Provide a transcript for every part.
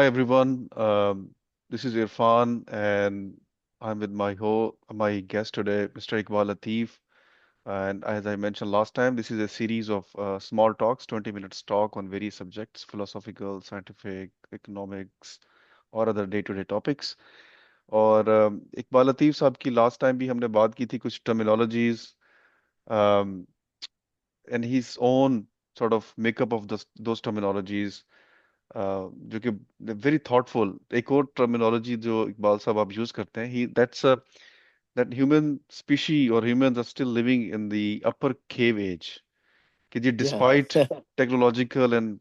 Hi everyone. This is Irfan, and I'm with my guest today, Mr. Iqbal Latif. And as I mentioned last time, this is a series of small talks, 20 minutes talk on various subjects, philosophical, scientific, economics, और other day-to-day topics. और इकबाल लतीफ़ साहब की last time भी हमने बात की थी कुछ terminologies and his own sort of makeup of those terminologies. जो कि वेरी थॉटफुल एक और टर्मिनोलॉजी जो इकबाल साहब आप यूज करते हैं ही दैट ह्यूमन स्पीशी और humans are still living in the upper cave age कि जी Yeah. Despite technological and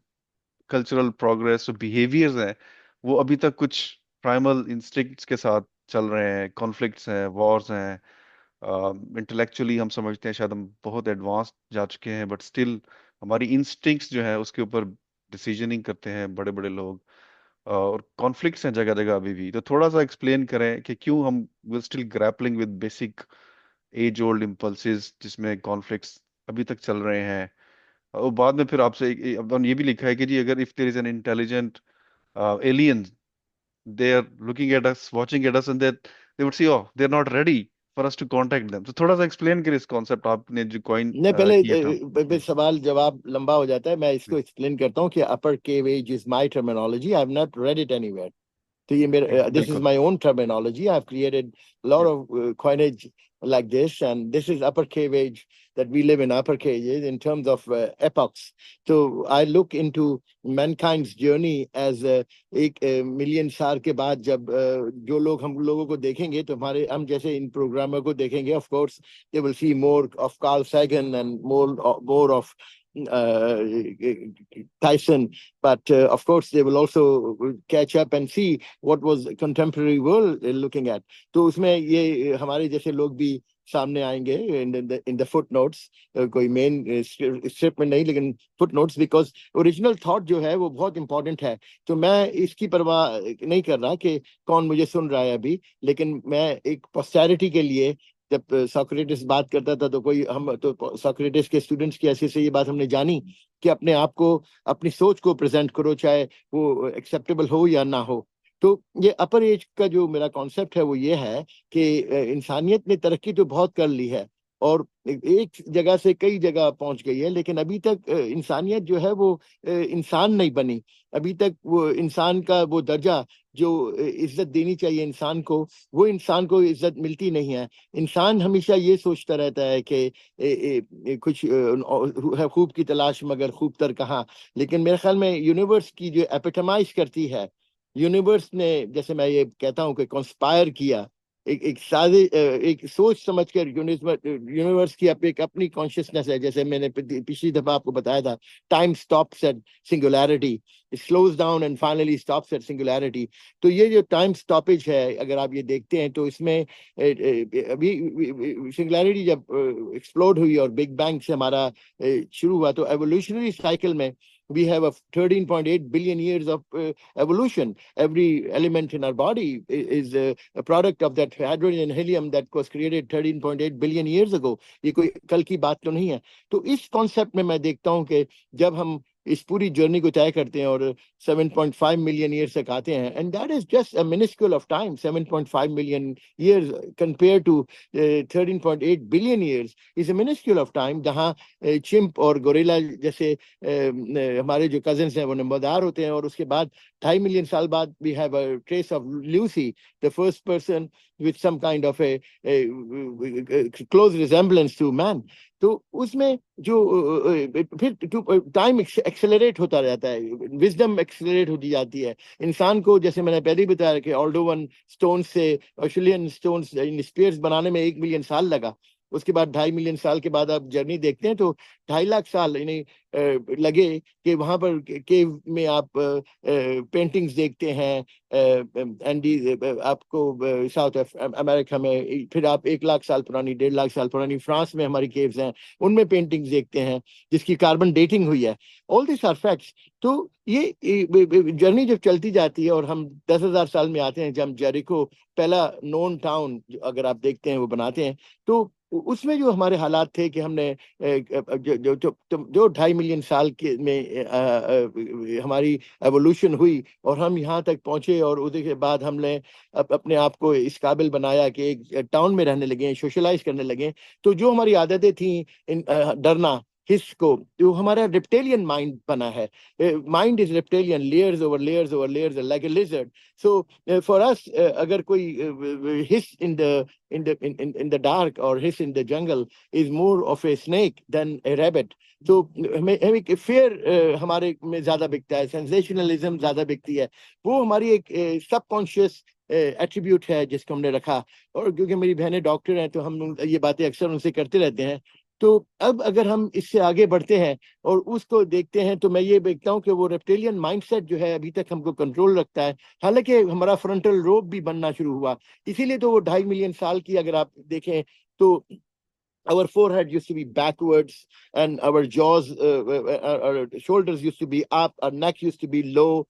cultural progress जो बिहेवियर्स हैं वो अभी तक कुछ प्राइमल इंस्टिंक्ट्स के साथ चल रहे हैं कॉन्फ्लिक्ट्स हैं वॉर्स हैं इंटेलेक्चुअली हम समझते हैं शायद हम बहुत एडवांस जा चुके हैं बट स्टिल हमारी इंस्टिंक्ट्स जो है उसके ऊपर डिसीजनिंग करते हैं बड़े बड़े लोग और कॉन्फ्लिक्ट्स हैं जगह जगह अभी भी तो थोड़ा सा एक्सप्लेन करें कि क्यों हम will still grappling with basic age old impulses जिसमें कॉन्फ्लिक्ट्स अभी तक चल रहे हैं और बाद में फिर आपसे अब ये भी लिखा है कि जी अगर if there is an intelligent alien they are looking at us watching at us and that they would say oh they're not ready for us to contact them so थोड़ा सा एक्सप्लेन करिए इस कॉन्सेप्ट आपने जो coin नहीं, पहले किया था सवाल जवाब लंबा हो जाता है, मैं इसको एक्सप्लेन करता हूँ कि upper cave age is my terminology, I have not read it anywhere. तो ये मेरा, this is बिल्कुल my own terminology. I've created a lot of coinage like this, and this is upper cave age, that we live in upper cave age in terms of epochs. So I look into mankind's journey as एक million साल के बाद जब जो लोग हम लोगों को देखेंगे, तो हमारे हम जैसे इन प्रोग्रामर को देखेंगे, of course they will see more of Carl Sagan and more of Tyson, but of course they will also catch up and see what was contemporary world looking at. तो उसमें ये हमारे जैसे लोग भी सामने आएंगे in the footnotes, कोई मेन स्क्रिप्ट में नहीं लेकिन footnotes, because ओरिजिनल थॉट जो है वो बहुत इंपॉर्टेंट है. तो मैं इसकी परवाह नहीं कर रहा कि कौन मुझे सुन रहा है अभी, लेकिन मैं एक पोस्टेरिटी के लिए, जब सोक्रेटिस बात करता था तो कोई हम तो सोक्रेटिस के स्टूडेंट्स की ऐसे से ये बात हमने जानी कि अपने आप को, अपनी सोच को प्रेजेंट करो, चाहे वो एक्सेप्टेबल हो या ना हो. तो ये अपर एज का जो मेरा कॉन्सेप्ट है वो ये है कि इंसानियत ने तरक्की तो बहुत कर ली है और एक जगह से कई जगह पहुंच गई है, लेकिन अभी तक इंसानियत जो है वो इंसान नहीं बनी. अभी तक वो इंसान का वो दर्जा जो इज्जत देनी चाहिए इंसान को, वो इंसान को इज्जत मिलती नहीं है. इंसान हमेशा ये सोचता रहता है कि कुछ खूब की तलाश मगर खूब तर कहाँ. लेकिन मेरे ख्याल में यूनिवर्स की जो एपिटमाइज करती है, यूनिवर्स ने, जैसे मैं ये कहता हूँ कि कॉन्स्पायर किया, एक सादे एक सोच समझकर यूनिवर्स की एक अपनी कॉन्शियसनेस है. जैसे मैंने पिछली दफा आपको बताया था, time stops at singularity, slows down and finally stops at singularity. तो ये जो टाइम स्टॉपेज है, अगर आप ये देखते हैं तो इसमें अभी सिंगुलैरिटी जब एक्सप्लोड हुई और बिग बैंग से हमारा शुरू हुआ, तो एवोल्यूशनरी साइकिल में we have a 13.8 billion years of evolution. Every element in our body is a product of that hydrogen and helium that was created 13.8 billion years ago. ये कोई कल की बात तो नहीं है. तो इस कॉन्सेप्ट में मैं देखता हूँ कि जब हम इस पूरी जर्नी को तय करते हैं और 7.5 मिलियन ईयर्स तक आते हैं, and that is just a minuscule of time. 7.5 million years compare to 13.8 billion years is a minuscule of time, जहाँ चिंप और गोरिल्ला जैसे हमारे जो कजिन्स हैं वो नंबरदार होते हैं. और उसके बाद 2.5 मिलियन साल बाद we have a trace of Lucy, the first person with some kind of a close resemblance to man. तो उसमें जो फिर टाइम एक्सेलरेट होता रहता है, विजडम एक्सेलरेट होती जाती है. इंसान को, जैसे मैंने पहले ही बताया कि ऑल्डोवन स्टोन से ऑस्ट्रेलियन स्टोन स्पीयर्स बनाने में 1 मिलियन साल लगा. उसके बाद 2.5 मिलियन साल के बाद आप जर्नी देखते हैं तो 2.5 लाख साल यानी लगे कि वहां पर केव में आप पेंटिंग्स देखते हैं. एंडी आपको साउथ अमेरिका में, फिर आप 1 लाख साल पुरानी, 1.5 लाख साल पुरानी फ्रांस में हमारी केव्स हैं, उनमें पेंटिंग्स देखते हैं जिसकी कार्बन डेटिंग हुई है. All this are facts. तो ये जर्नी जब चलती जाती है और हम 10,000 साल में आते हैं, जब जेरिको पहला नोन टाउन अगर आप देखते हैं वो बनाते हैं, तो اس میں جو ہمارے حالات تھے کہ ہم نے جو 2.5 ملین سال کے میں ہماری ایوولوشن ہوئی اور ہم یہاں تک پہنچے، اور اس کے بعد ہم نے اپنے آپ کو اس قابل بنایا کہ ایک ٹاؤن میں رہنے لگے، سوشلائز کرنے لگے. تو جو ہماری عادتیں تھیں ڈرنا، حس کو، جو ہمارا ریپٹیلین مائنڈ بنا ہے. Mind is reptilian, layers over layers over layers like a lizard. So for اس اگر کوئی حس in the dark or hiss in the jungle is more of a snake than a rabbit. تو ہمیں فیئر ہمارے میں زیادہ بکتا ہے، سینسیشنلزم زیادہ بکتی ہے. وہ ہماری ایک سب کانشیس ایٹریبیوٹ ہے جس کو ہم نے رکھا. اور کیونکہ میری بہنیں ڈاکٹر ہیں تو ہم یہ باتیں اکثر ان سے کرتے رہتے ہیں. تو اب اگر ہم اس سے آگے بڑھتے ہیں اور اس کو دیکھتے ہیں تو میں یہ دیکھتا ہوں کہ وہ ریپٹیلین مائنڈ سیٹ جو ہے ابھی تک ہم کو کنٹرول رکھتا ہے، حالانکہ ہمارا فرنٹل روب بھی بننا شروع ہوا. اسی لیے تو وہ 2.5 ملین سال کی اگر آپ دیکھیں تو our forehead used to be backwards and our jaws, our shoulders used to be up, our neck used to be low.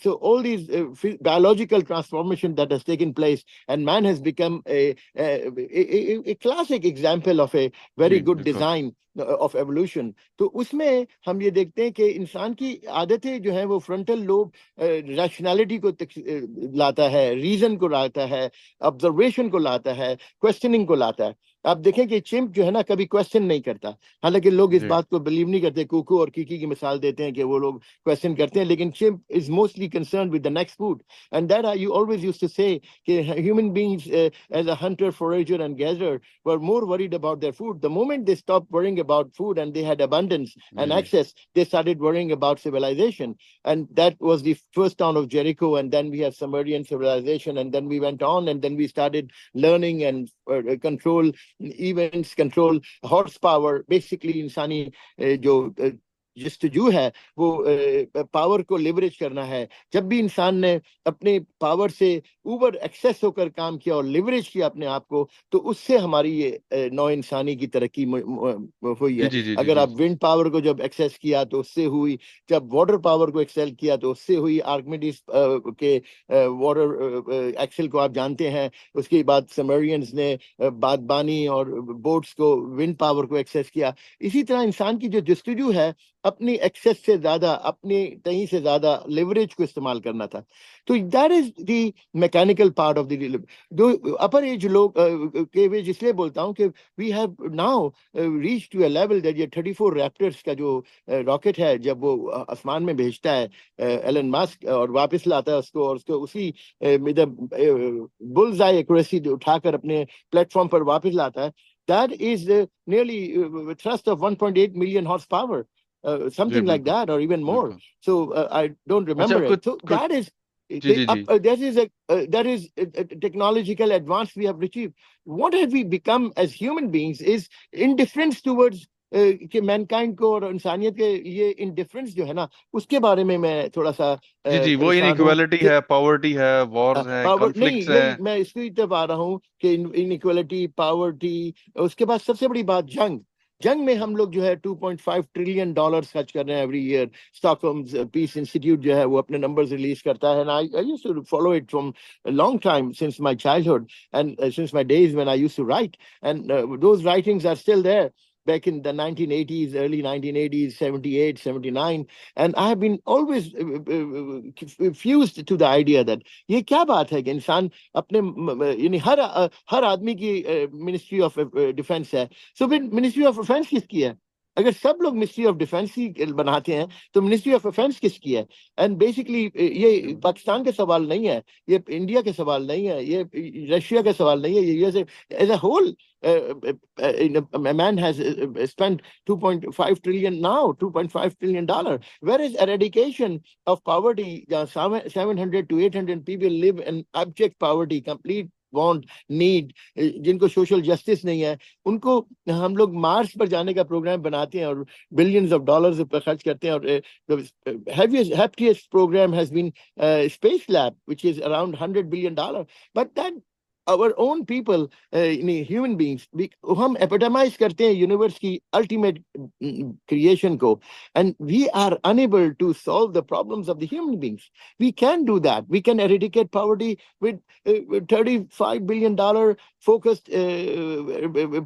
So all these biological transformation that has taken place, and man has become a classic example of a G very good بالکل. design of evolution. تو اس میں ہم یہ دیکھتے ہیں کہ انسان کی عادتیں جو ہیں وہ فرنٹل لوب ریشنالٹی کو لاتا ہے، ریزن کو لاتا ہے، آبزرویشن کو لاتا ہے، کوشچننگ کو لاتا ہے. آپ دیکھیں کہ چمپ جو ہے نا کبھی کوشچن نہیں کرتا، حالانکہ لوگ اس جی بات کو بلیو نہیں کرتے. کوکو اور کیکی کی مثال دیتے ہیں کہ وہ لوگ کوشچن کرتے ہیں، لیکن chimp is mostly concerned with the next food. And that you always used to say کہ human beings as a hunter forager and gatherer were more worried about their food. The moment they stopped worrying about food and they had abundance G and G access, they started worrying about civilization. And that was the first town of Jericho, and then we had Sumerian civilization, and then we went on, and then we started learning and control events, control horsepower. Basically انسانی جو جستجو ہے وہ power کو leverage کرنا ہے. جب بھی انسان نے اپنے پاور سے اوور ایکسیس ہو کر کام کیا اور لیوریج کیا اپنے آپ کو، تو اس سے ہماری یہ نو انسانی کی ترقی ہوئی جی ہے. جی جی جی اگر جی آپ ونڈ پاور کو جب ایکسیس کیا تو اس سے ہوئی، جب واٹر پاور کو ایکسل کیا تو اس سے ہوئی. آرکمیڈس کے واٹر ایکسل کو آپ جانتے ہیں. اس کے بعد سمرینز نے بادبانی اور بوٹس کو، ونڈ پاور کو ایکسیس کیا. اسی طرح انسان کی جو جستجو ہے اپنی ایکسیس سے زیادہ، اپنی کہیں سے زیادہ لیوریج کو استعمال کرنا تھا. تو that is the mechanical part of the. جو اپر ایج لوگ کے ویج اس لیے بولتا ہوں کہ we have now reach to a level that یہ 34 ریپٹرس کا جو راکٹ ہے جب وہ آسمان میں بھیجتا ہے ایلن ماسک اور واپس لاتا ہے اس کو، اور اس کو اسی بلز آئی ایکوریسی اٹھا کر اپنے پلیٹ فارم پر واپس لاتا ہے. That is nearly thrust of 1.8 million horsepower, G something like بالکل that, or even more. بالکل. So I don't اچھا remember it. کچھ So کچھ that is G G G that is technological advance we have achieved. What have we become as human beings is indifference towards کہ main kind کو اور انسانیت کے یہ انڈیفرنس جو ہے نا، اس کے بارے میں تھوڑا سا جی جی. وہ پریشان ہوں. انیکویلٹی ہے، پاورٹی ہے، وارز ہیں، پاور کانفلکٹس نہیں ہیں. نہیں، میں اس کی طرف آ رہا ہوں کہ انیکوالٹی، پاورٹی. اس کے بعد سب سے بڑی بات جنگ میں ہم لوگ جو ہے 2.5 ٹریلین ڈالرز خرچ کر رہے ہیں ایوری ایئر. اسٹاک ہوم پیس انسٹیٹیوٹ جو ہے وہ اپنے نمبرز ریلیز کرتا ہے. I used to follow it from a long time, since my childhood and since my days when I used to write, and those writings are still there back in the 1980s, early 1980s, 78, 79. And I have been always fused to the idea that یہ کیا بات ہے کہ انسان اپنے یعنی ہر آدمی کی منسٹری آف ڈیفینس ہے. سو پھر منسٹری آف ڈیفینس کس کی ہے؟ اگر سب لوگ منسٹری آف ڈیفینس ہی بناتے ہیں تو منسٹری آف ڈیفینس کس کی ہے؟ اینڈ بیسکلی یہ پاکستان کا سوال نہیں ہے، یہ انڈیا کا سوال نہیں ہے، یہ رشیا کا سوال نہیں ہے. یہ as a whole man has spent 2.5 trillion now, $2.5 trillion. Whereas eradication of poverty, 700 to 800 people live in abject poverty, complete want, need, جن کو سوشل جسٹس نہیں ہے، ان کو ہم لوگ مارس پر جانے کا پروگرام بناتے ہیں اور بلینز آف ڈالرز پر خرچ کرتے ہیں. اور happiest program has been space lab, which is around $100 billion. But that our own people, human beings, ہم epitomize کرتے ہیں یونیورس کی ultimate creation کو, and we are unable to solve the problems of the human beings. We can do that. We can eradicate poverty with $35 billion focused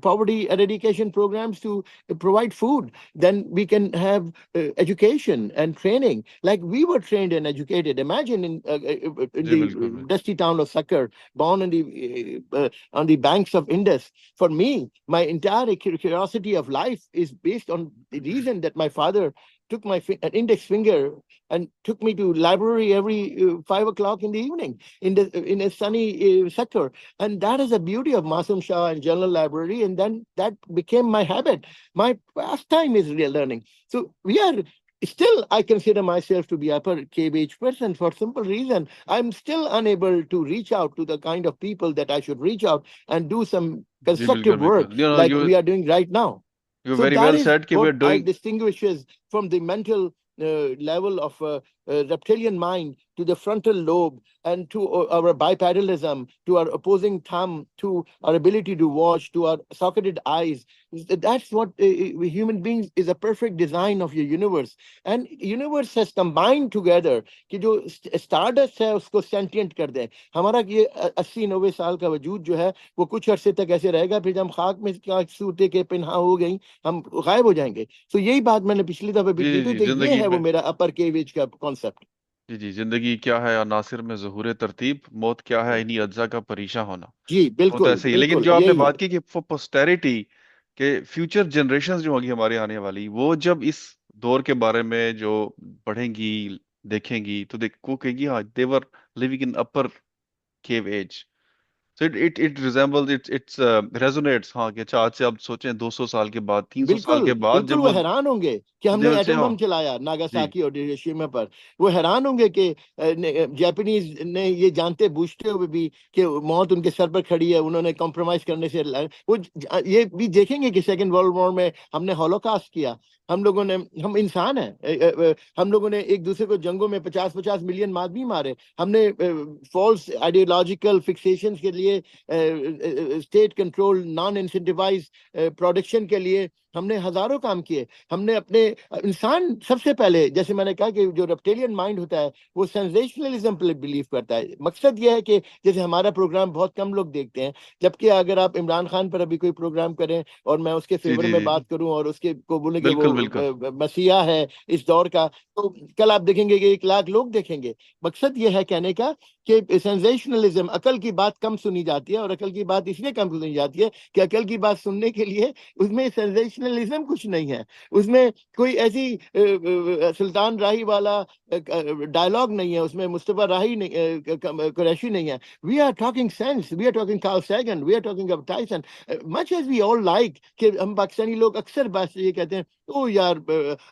poverty eradication programs to provide food. Then we can have education and training like we were trained and educated. Imagine in G the بالکل بالکل dusty town of Sakkar, born on the banks of Indus. For me, my entire curiosity of life is based on the reason that my father took my an index finger and took me to library every 5 o'clock in the evening in a sunny sector. And that is the beauty of Masum Shah and General Library. And then that became my habit. My pastime is real learning. So we are still, I consider myself to be upper KBH person for simple reason. I'm still unable to reach out to the kind of people that I should reach out and do some جی بالکل constructive work بالکل. like we are doing right now. You So very that well is said کہ we what are I doing. distinguishes from the mental level of reptilian mind to the frontal lobe and to our bipedalism, to our opposing thumb, to our ability to watch, to our socketed eyes. That's what human beings is a perfect design of your universe. And universe has combined together کہ جو Stardust ہے اس کو سینٹینٹ کر دیں. ہمارا یہ 80-90 سال کا وجود جو ہے وہ کچھ عرصے تک ایسے رہے گا, پھر جب ہم خاک میں صورتیں کے پنہا ہو گئیں ہم غائب ہو جائیں گے. تو یہی بات میں نے پچھلی دفعہ بھی جی کی جی تھی. جی تو یہ زندگی ہے وہ میں. میرا اپر کیویج کا کانسیپٹ. جی جی زندگی کیا ہے عناصر میں ظہور ترتیب, موت کیا ہے انہی اجزا کا پریشاں ہونا. جی وہ تو بالکل ایسے ہی, لیکن بالکل جو آپ نے یہی ہے. بات کی کہ فور پوسٹیرٹی, کہ فیوچر جنریشنز جو ہوگی ہمارے آنے والی, وہ جب اس دور کے بارے میں جو پڑھیں گی دیکھیں گی تو وہ کہیں گی ہاں they were living in upper cave age. So it resembles it's resonates, ہاں کہ اچھا آج سے آپ سوچیں 200 سال کے بعد, 300 سال بالکل کے بعد بالکل جب وہ وہ حیران ہوں گے کہ ہم they نے will say ایٹم ہاں. بم چلایا جی ناگاساکی اور ہیروشیما پر. وہ حیران ہوں گے کہ جاپنیز نے یہ جانتے بوجھتے ہوئے بھی کہ موت ان کے سر پر کھڑی ہے, انہوں نے کمپرومائز کرنے سے وہ یہ بھی دیکھیں گے کہ سیکنڈ ورلڈ وار میں ہم نے ہولوکاسٹ کیا. ہم لوگوں نے, ہم انسان ہیں, ہم لوگوں نے ایک دوسرے کو جنگوں میں 50-50 ملین آدمی مارے. ہم نے فالس آئیڈیولوجیکل فکسیشن کے لیے state control naan incentivise production کے لیے ہم نے ہزاروں کام کیے. ہم نے اپنے انسان سب سے پہلے, جیسے میں نے کہا کہ جو ریپٹیلین مائنڈ ہوتا ہے وہ سینسیشنلزم پہ بلیو کرتا ہے. مقصد یہ ہے کہ جیسے ہمارا پروگرام بہت کم لوگ دیکھتے ہیں, جبکہ اگر آپ عمران خان پر ابھی کوئی پروگرام کریں اور میں اس کے جی فیور جی میں جی بات کروں اور اس کے کو بولیں کہ وہ بالکل بالکل. مسیحا ہے اس دور کا, تو کل آپ دیکھیں گے کہ 1 لاکھ لوگ دیکھیں گے. مقصد یہ ہے کہنے کا کہ سینسیشنلزم, عقل کی بات کم سنی جاتی ہے, اور عقل کی بات اس لیے کم سنی جاتی ہے کہ عقل کی بات سننے کے لیے اس میں سینسیشنلزم کچھ نہیں ہے, اس میں کوئی ایسی سلطان راہی والا ڈائلاگ نہیں ہے, اس میں مصطفیٰ راہی قریشی نہیں ہے. We are talking sense, we are talking Carl Sagan, we are talking اب Tyson. Much as we all like کہ ہم پاکستانی لوگ اکثر بات یہ کہتے ہیں او یار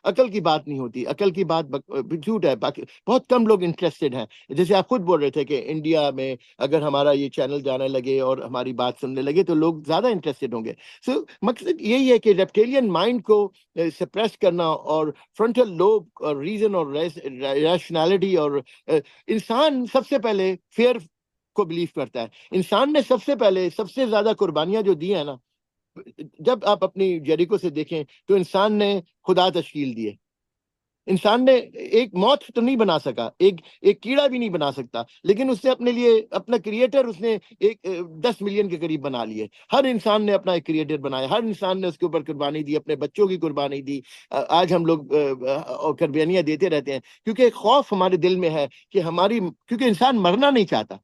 عقل کی بات نہیں ہوتی, عقل کی بات جھوٹ ہے. بہت کم لوگ انٹرسٹڈ ہیں. جیسے آپ خود بول رہے تھے کہ انڈیا میں اگر ہمارا یہ چینل جانے لگے اور ہماری بات سننے لگے تو لوگ زیادہ انٹرسٹڈ ہوں گے. سو مقصد یہی ہے کہ ریپٹیلین مائنڈ کو سپریس کرنا, اور فرنٹل لوب اور ریزن اور ریشنالٹی, اور انسان سب سے پہلے فیئر کو بلیو کرتا ہے. انسان نے سب سے پہلے سب سے زیادہ قربانیاں جو دی ہیں نا, جب آپ اپنی جیریکو سے دیکھیں تو انسان نے خدا تشکیل دیے. انسان نے ایک موت تو نہیں بنا سکا, ایک کیڑا بھی نہیں بنا سکتا, لیکن اس نے اپنے لیے اپنا کریٹر اس نے ایک 10 ملین کے قریب بنا لیے. ہر انسان نے اپنا ایک کریٹر بنایا, ہر انسان نے اس کے اوپر قربانی دی, اپنے بچوں کی قربانی دی. آج ہم لوگ قربانیاں دیتے رہتے ہیں کیونکہ ایک خوف ہمارے دل میں ہے کہ کیونکہ انسان مرنا نہیں چاہتا,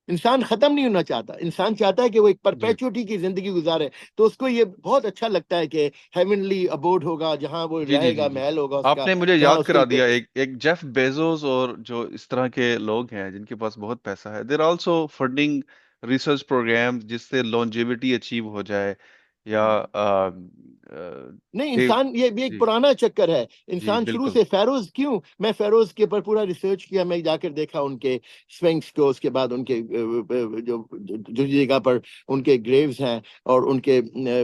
انسان ختم نہیں ہونا چاہتا, انسان چاہتا ہے کہ وہ ایک جی پرپیچوٹی کی زندگی گزارے. تو اس کو یہ بہت اچھا لگتا ہے کہ ہیونلی ابوڈ ہوگا, جہاں وہ جی جی رہے جی گا, جی محل ہوگا اس آپ کا, نے مجھے جہاں یاد اس کرا کے دیا ایک جیف بیزوس اور جو اس طرح کے لوگ ہیں جن کے پاس بہت پیسہ ہے, دیر آلسو فنڈنگ ریسرچ پروگرام جس سے لانجیوٹی اچیو ہو جائے, یا نہیں. کہ انسان یہ بھی ایک جی پرانا چکر ہے. جی انسان شروع بالکل. سے فیروز, کیوں میں فیروز کے اوپر پورا ریسرچ کیا, میں جا کر دیکھا ان کے سفنکس کو, اس کے بعد ان کے جو جگہ پر ان کے گریوز ہیں اور ان کے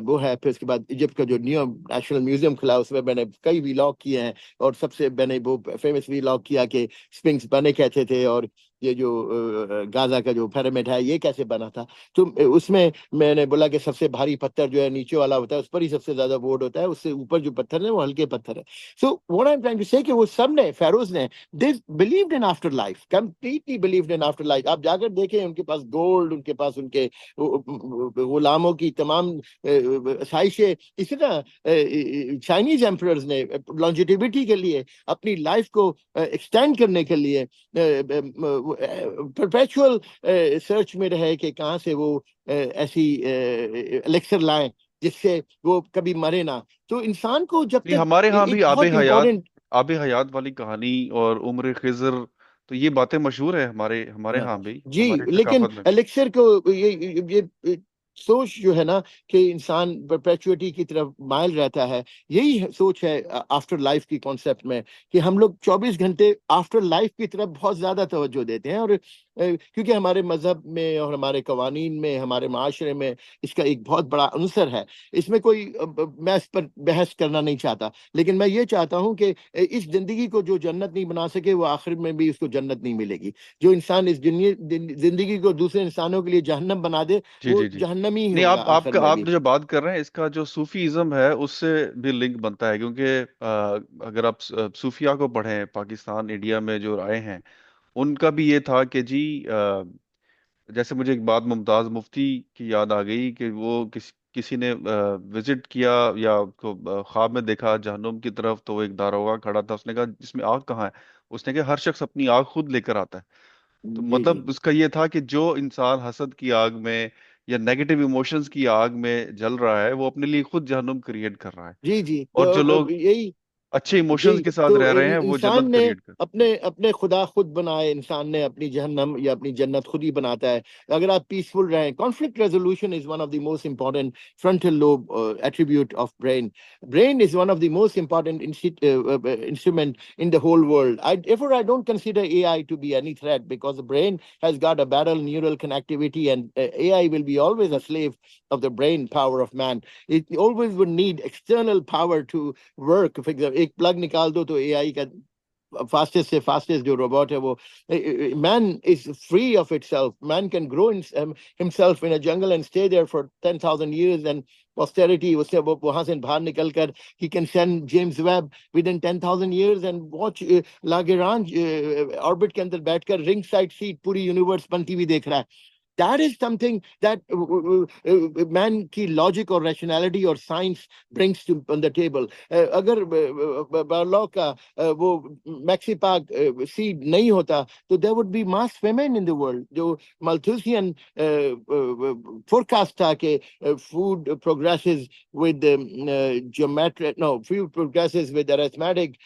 وہ ہے. پھر اس کے بعد ایجپٹ کا جو نیو نیشنل میوزیم کھلا اس میں نے کئی ویلاگ کیے ہیں, اور سب سے میں نے وہ فیمس ویلاگ کیا کہ سفنکس بنے کیسے تھے, اور یہ جو گازا کا جو پیرامڈ ہے یہ کیسے بنا تھا. تو اس میں نے بولا کہ سب سے بھاری پتھر جو ہے نیچے والا ہوتا ہے، اس پر ہی سب سے زیادہ ووٹ ہوتا ہے، اس سے اوپر جو پتھر ہے وہ ہلکے پتھر ہے. So what I am trying to say کہ وہ سب نے، فیروز نے، they believed in after life, completely believed in after life. آپ جا کر دیکھیں ان کے پاس گولڈ، ان کے پاس ان کے غلاموں کی تمام آسائشیں. اسی طرح چائنیز ایمپررز نے لانجیٹیوٹی کے لیے، اپنی لائف کو ایکسٹینڈ کرنے کے لیے پرپیچول سرچ میں رہے کہ کہاں سے وہ ایسی الیکسر لائیں جس سے وہ کبھی مرے نہ. تو انسان کو جب نہیں، تک ہمارے ہاں ایک بھی بہت امپورٹنٹ. آب حیات والی کہانی اور عمر خضر، تو یہ باتیں مشہور ہیں ہمارے ہاں بھی، جی، ہماری لیکن ثقافت میں بھی. الیکسر کو یہ سوچ جو ہے نا کہ انسان پرپیچوٹی کی طرف مائل رہتا ہے، یہی سوچ ہے آفٹر لائف کی کانسیپٹ میں، کہ ہم لوگ 24 گھنٹے آفٹر لائف کی طرف بہت زیادہ توجہ دیتے ہیں. اور کیونکہ ہمارے مذہب میں اور ہمارے قوانین میں، ہمارے معاشرے میں اس کا ایک بہت بڑا عنصر ہے. اس میں کوئی میں اس پر بحث کرنا نہیں چاہتا، لیکن میں یہ چاہتا ہوں کہ اس زندگی کو جو جنت نہیں بنا سکے وہ آخر میں بھی اس کو جنت نہیں ملے گی. جو انسان اس زندگی کو دوسرے انسانوں کے لیے جہنم بنا دے جی وہ جی جی. جہنمی ہی نہیں، ہوگا آخر میں آپ بھی. جو بات کر رہے ہیں اس کا جو صوفی ازم ہے اس سے بھی لنک بنتا ہے، کیونکہ اگر آپ صوفیہ کو پڑھیں پاکستان انڈیا میں جو آئے ہیں، ان کا بھی یہ تھا کہ جی جیسے مجھے ایک بات ممتاز مفتی کی یاد آ گئی کہ وہ کسی نے وزٹ کیا یا کو خواب میں دیکھا جہنم کی طرف، تو وہ ایک داروغہ کھڑا تھا، اس نے کہا جس میں آگ کہاں ہے؟ اس نے کہا ہر شخص اپنی آگ خود لے کر آتا ہے. تو جی جی مطلب اس کا یہ تھا کہ جو انسان حسد کی آگ میں یا نیگیٹو ایموشنز کی آگ میں جل رہا ہے، وہ اپنے لیے خود جہنم کریٹ کر رہا ہے. جی جی. اور جو تو لوگ یہی. اچھے ایموشنز جی، کے ساتھ تو رہ رہے ہیں وہ جنت انسان نے کریٹ کرتے ہیں. اپنے اپنے خدا خود بنائے، انسان نے اپنی جہنم یا اپنی جنت خود ہی بناتا ہے. اگر آپ پیسفل رہیں، conflict resolution is one of the most important frontal lobe attribute of brain. Brain is one of the most important instrument in the whole world. Therefore, I don't consider AI to be any threat because the brain has got a better neural connectivity, and AI will be always a slave of the brain power of man. It always would need external power to work. For example, ایک plug نکال دو تو اے آئی کا fastest سے fastest جو robot ہے وہ man is free of itself. Man can grow himself in a jungle and stay there for 10,000 years and posterity اس سے وہاں سے باہر نکل کر he can send James Webb within 10,000 years and watch لاگرانج orbit کے اندر بیٹھ کر رنگ سائڈ سیٹ پوری یونیورس بنتی ہوئی دیکھ رہا ہے. That is something that man کی logic اور rationality اور science brings to on the table. اگر برلو کا وہ میکسیپاک سیڈ نہیں ہوتا تو there would be mass famine in the world. جو Malthusian forecast تھا کہ food progresses with geometric, no, food progresses with arithmetic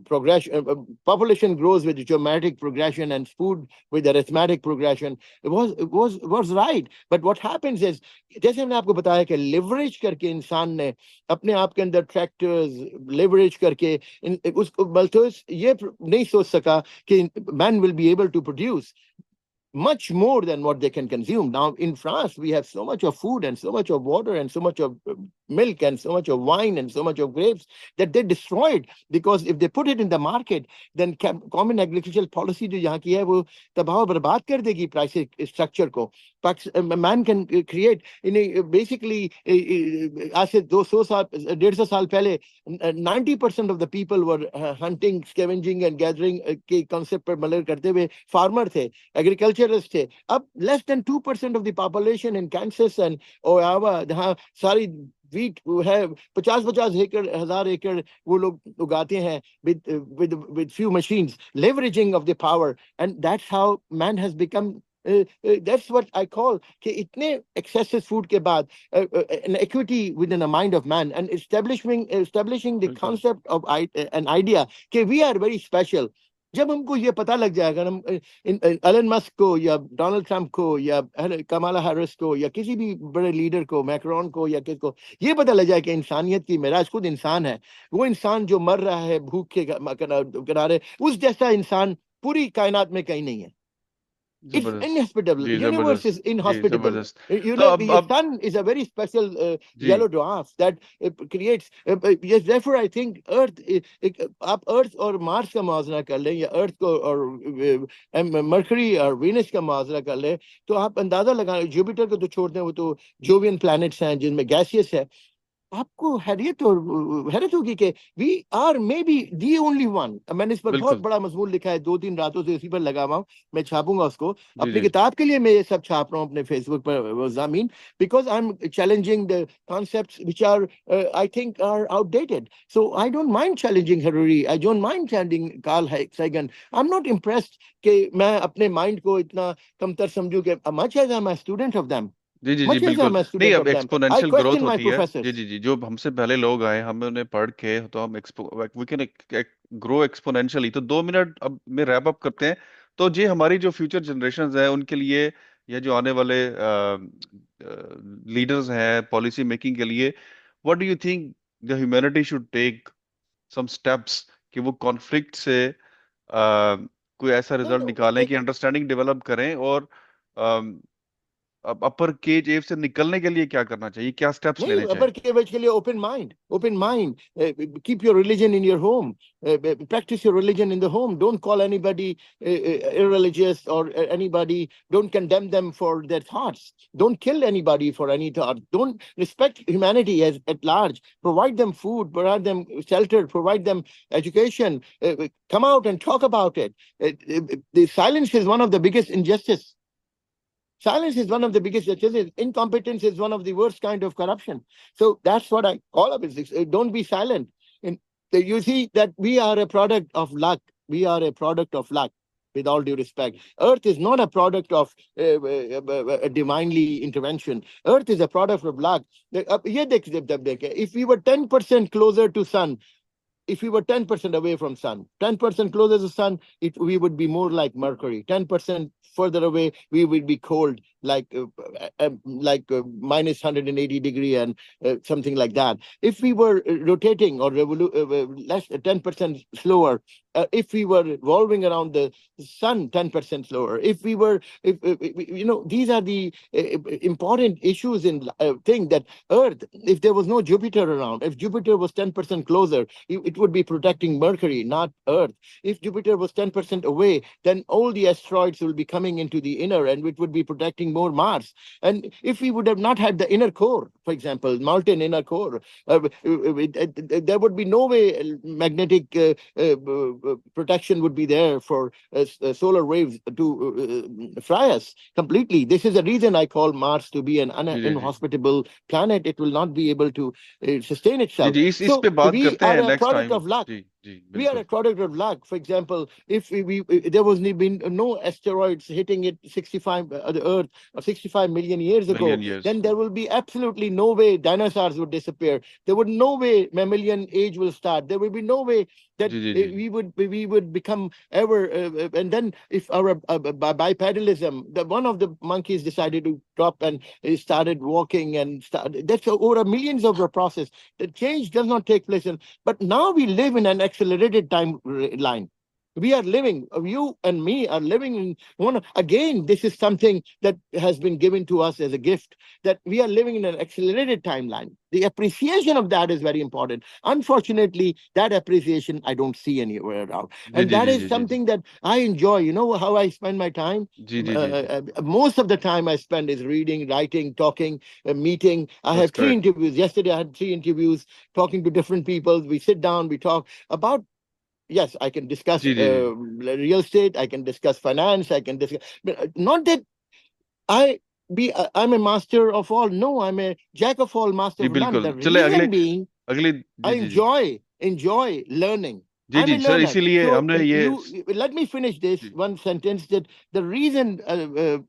progression, population grows with geometric progression and food with arithmetic progression. It was right. But what happens is, جیسے ہم نے آپ کو بتایا کہ لیوریج کر کے انسان نے اپنے آپ کے اندر ٹریکٹرز لیوریج کر کے اس کو ملتوس یہ نہیں سوچ سکا کہ man will be able to produce much more than what they can consume. Now in France we have so much of food and so much of water and so much of milk and so much of wine and so much of grapes that they destroyed, because if they put it in the market then common agricultural policy جو یہاں کی ہے وہ تباہ و برباد کر دے گی پرائس اسٹرکچر کو. Man can create basically آج سے 200 سال 150 سال پہلے 90% of the people were hunting, scavenging and gathering کے کنسپٹ پر ملر کرتے ہوئے فارمر تھے, ایگریکلچرسٹ تھے. اب less than 2% of the population in Kansas and Iowa جہاں ساری ویٹ ہے 50 ایکڑ 1000 ایکڑ وہ لوگ اگاتے ہیں with few machines, leveraging of the power, and that's how man has become that's what I call کہ اتنے excessive food کے بعد an equity within the mind of man and establishing the بالکل. concept of an idea کہ we are very special. جب ہم کو یہ پتہ لگ جائے گا, ہم ایلن مسک کو یا ڈونلڈ ٹرمپ کو یا کمالا ہیرس کو یا کسی بھی بڑے لیڈر کو, میکرون کو یا کس کو یہ پتہ لگ جائے کہ انسانیت کی معراج خود انسان ہے, وہ انسان جو مر رہا ہے بھوک کے کنارے, اس جیسا انسان پوری کائنات میں کہیں نہیں ہے. It's जबरदस्त। inhospitable. जी Universe is जबरदस्त। जी inhospitable. जबरदस्त। You तो know, अब the sun is a very special ji yellow dwarf that creates. Yes, therefore, I think Earth, आप Earth और Mars का मुआवजा कर लें या Earth को और Mercury और Venus का मुआवजा कर लें, तो आप अंदाजा लगा, जुपिटर को तो छोड़ दें, वो तो जोवियन प्लैनेट्स हैं जिनमें गैसियस है। आपको हैरत होगी कि we are maybe the only one. मैंने इस पर बहुत बिल्कुल। बड़ा मजमून लिखा है, 2-3 रातों से इसी पर लगा हुआ हूँ। मैं छापूंगा उसको जी अपनी जी किताब के लिए। मैं ये सब छाप रहा हूँ अपने फेसबुक पर जामीन, because I am challenging the concepts which are I think are outdated. So I don't mind challenging Henry, I don't mind challenging Carl Sagan. I am not impressed कि मैं अपने माइंड को इतना कमतर समझूं कि much as I am a student of them, जी जी जी much as बिल्कुल। I'm a नहीं, student अब of them, I exponential growth question my होती है। जी professors. जी जी, जो हमसे पहले लोग आए, हमने उन्हें पढ़ के, तो हम वी कैन ग्रो एक्सपोनेंशियली। तो 2 मिनट अब में रैप अप करते हैं। तो जी, हमारी जो फ्यूचर जनरेशंस हैं उनके लिए, या जो आने वाले लीडर्स हैं पॉलिसी मेकिंग के लिए, what do you think the humanity should take some steps कि वो कॉन्फ्लिक्ट से कोई ऐसा No, रिजल्ट no, निकालें कि अंडरस्टैंडिंग डेवलप करें, और अब अपर केज एव से निकलने के लिए क्या करना चाहिए, क्या स्टेप्स नहीं, लेने चाहिए? अपर केवज के लिए open mind, open mind. Keep your religion in your home, practice your religion in the home. Don't call anybody irreligious or anybody. Don't condemn them for their thoughts. Don't kill anybody for any thought. Don't respect humanity as at large. Provide them food, provide them shelter, provide them education. Come out and talk about it. The silence is one of the biggest injustice. Silence is one of the biggest injustices. Incompetence is one of the worst kind of corruption. So that's what I call up. Don't be silent. And you see that we are a product of luck. We are a product of luck. With all due respect, Earth is not a product of divinely intervention. Earth is a product of luck. If we were 10% closer to sun, if we were 10% away from sun, 10% closer to sun, we would be more like Mercury. 10% further away, we would be cold, like minus 180 degree and something like that. If we were rotating or less 10% slower, if we were revolving around the sun 10% slower, if these are the important issues in thing that Earth, if there was no Jupiter around, if Jupiter was 10% closer, it would be protecting Mercury, not Earth. If Jupiter was 10% away, then all the asteroids will be coming into the inner and it would be protecting more Mars. And if we would have not had the inner core, for example, molten inner core, there would be no way magnetic protection would be there for solar waves to fry us completely. This is the reason I call Mars to be an जी जी जी uninhospitable planet. It will not be able to sustain जी itself. जी, इस So पे बात we करते are हैं a next product time. of luck. जी जी We are बिल्कुल। a product of luck. For example, if there was been no asteroids hitting it 65 the Earth 65 million years ago, million years. then there will be absolutely no way dinosaurs would disappear. There would no way mammalian age will start. There will be no way that जी जी जी जी we would become ever. And then if our bipedalism, the one of the monkeys decided to drop and started walking and that's over a millions of a process. The change does not take place in, but now we live in an accelerated time line. We are living, you and me are living in one. Again, this is something that has been given to us as a gift, that we are living in an accelerated timeline. The appreciation of that is very important. Unfortunately, that appreciation I don't see anywhere around. जी And जी that जी is जी जी जी something that I enjoy. You know how I spend my time? जी जी जी जी Most of the time I spend is reading, writing, talking, meeting. I that's have three correct. interviews. Yesterday I had three interviews talking to different people. We sit down, we talk about, yes, I can discuss जी जी जी real estate, I can discuss finance, I can discuss, but not that I I'm a master of all. No, I'm a jack of all, master जी of none. बिल्कुल। The चले अगले reason being, अगले। I जी जी जी enjoy learning. जी I'm जी a सर, learner. इसीलिए So हमने ये। you let me finish this ji one sentence, that the reason,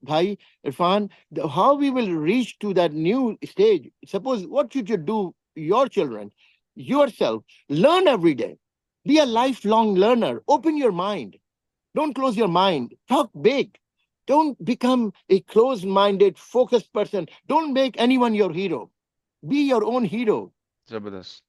Bhai Irfan, how we will reach to that new stage. Suppose what you should do, your children, yourself, learn every day. Be a lifelong learner. Open your mind. Don't close your mind. Talk big. Don't become a closed-minded, focused person. Don't make anyone your hero. Be your own hero. जबरदस्त।